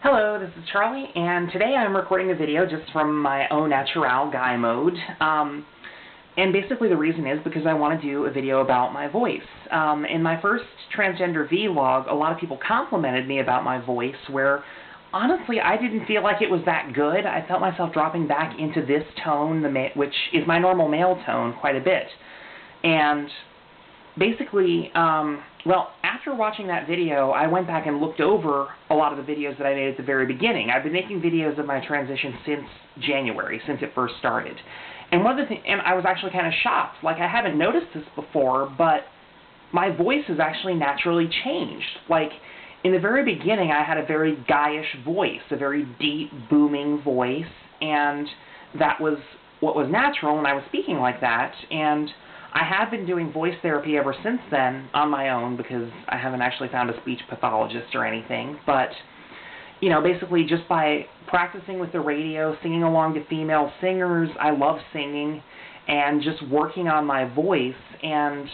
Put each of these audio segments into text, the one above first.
Hello, this is Charlie, and today I'm recording a video just from my au naturel guy mode. And basically the reason is because I want to do a video about my voice. In my first transgender vlog, a lot of people complimented me about my voice, where honestly I didn't feel like it was that good. I felt myself dropping back into this tone, which is my normal male tone, quite a bit. And basically, well, after watching that video, I went back and looked over a lot of the videos that I made at the very beginning. I've been making videos of my transition since January, since it first started. And one of the things, and I was actually kind of shocked. Like, I haven't noticed this before, but my voice has actually naturally changed. Like, in the very beginning, I had a very guyish voice, a very deep, booming voice, and that was what was natural, and I was speaking like that, and I have been doing voice therapy ever since then on my own because I haven't actually found a speech pathologist or anything. But, you know, basically just by practicing with the radio, singing along to female singers, I love singing, and just working on my voice, and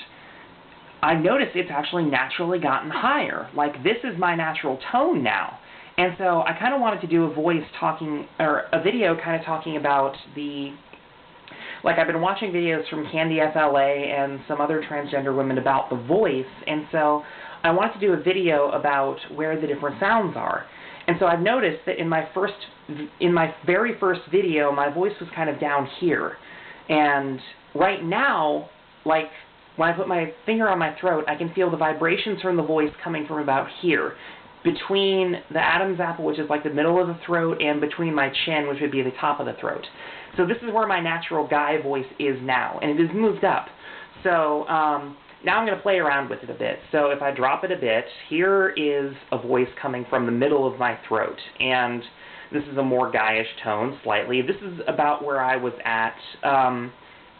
I've noticed it's actually naturally gotten higher. Like, this is my natural tone now. And so I kind of wanted to do a a video kind of talking about like, I've been watching videos from Candy FLA and some other transgender women about the voice, and so I wanted to do a video about where the different sounds are. And so I've noticed that in my very first video, my voice was kind of down here. And right now, like, when I put my finger on my throat, I can feel the vibrations from the voice coming from about here, between the Adam's apple, which is like the middle of the throat, and between my chin, which would be the top of the throat. So this is where my natural guy voice is now, and it has moved up. So now I'm going to play around with it a bit. So if I drop it a bit, here is a voice coming from the middle of my throat, and this is a more guyish tone, slightly. This is about where I was at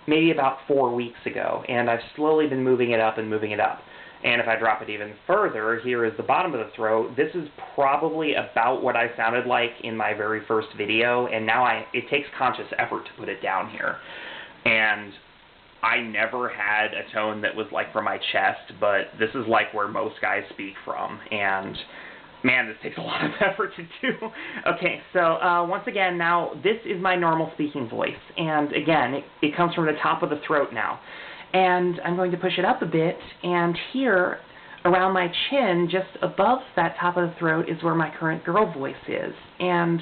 maybe about 4 weeks ago, and I've slowly been moving it up and moving it up. And if I drop it even further, here is the bottom of the throat. This is probably about what I sounded like in my very first video, and now it takes conscious effort to put it down here. And I never had a tone that was like from my chest, but this is like where most guys speak from, and man, this takes a lot of effort to do. Okay, so once again, now this is my normal speaking voice, and again, it comes from the top of the throat now. And I'm going to push it up a bit, and here, around my chin, just above that top of the throat, is where my current girl voice is. And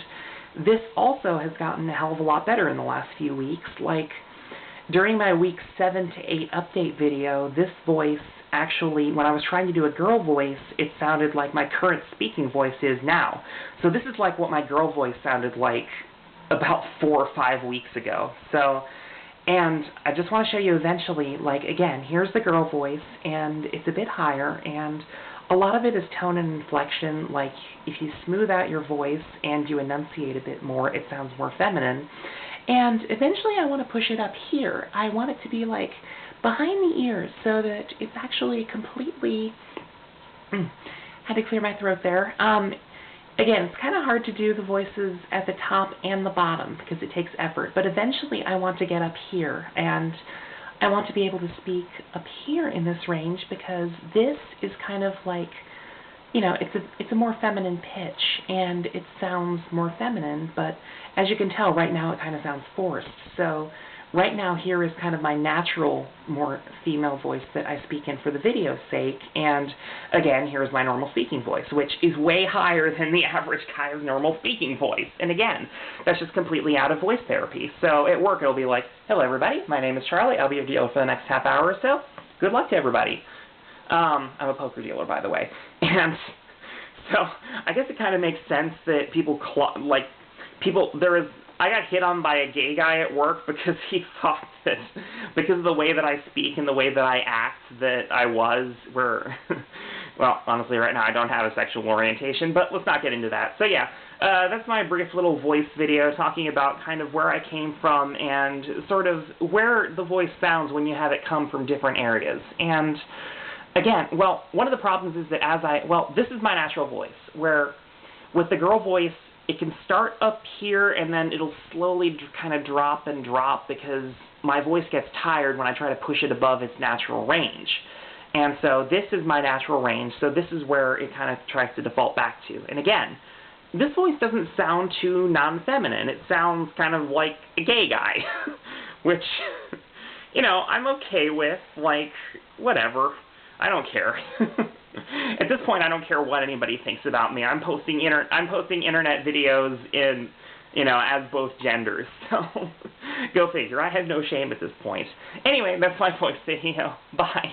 this also has gotten a hell of a lot better in the last few weeks. Like, during my week 7 to 8 update video, this voice actually, when I was trying to do a girl voice, it sounded like my current speaking voice is now. So this is like what my girl voice sounded like about 4 or 5 weeks ago. So, and I just want to show you eventually, like, again, here's the girl voice, and it's a bit higher, and a lot of it is tone and inflection. Like, if you smooth out your voice and you enunciate a bit more, it sounds more feminine. And eventually I want to push it up here. I want it to be, like, behind the ears so that it's actually completely... had to clear my throat there. Again, it's kind of hard to do the voices at the top and the bottom because it takes effort, but eventually I want to get up here, and I want to be able to speak up here in this range because this is kind of like, you know, it's a more feminine pitch, and it sounds more feminine, but as you can tell, right now it kind of sounds forced. So right now here is kind of my natural, more female voice that I speak in for the video's sake, and again, here's my normal speaking voice, which is way higher than the average guy's normal speaking voice. And again, that's just completely out of voice therapy. So at work it'll be like, hello everybody, my name is Charlie, I'll be your dealer for the next half hour or so. Good luck to everybody. I'm a poker dealer, by the way. And so I guess it kind of makes sense that I got hit on by a gay guy at work because he thought that because of the way that I speak and the way that I act that I was well, honestly, right now I don't have a sexual orientation, but let's not get into that. So yeah, that's my brief little voice video talking about kind of where I came from and sort of where the voice sounds when you have it come from different areas. And again, well, one of the problems is that this is my natural voice, where with the girl voice, it can start up here and then it'll slowly kind of drop and drop because my voice gets tired when I try to push it above its natural range. And so this is my natural range, so this is where it kind of tries to default back to. And again, this voice doesn't sound too non-feminine. It sounds kind of like a gay guy, which, you know, I'm okay with. Like, whatever. I don't care. At this point, I don't care what anybody thinks about me. I'm posting internet videos in, you know, as both genders. So, go figure. I have no shame at this point. Anyway, that's my voice video. Bye.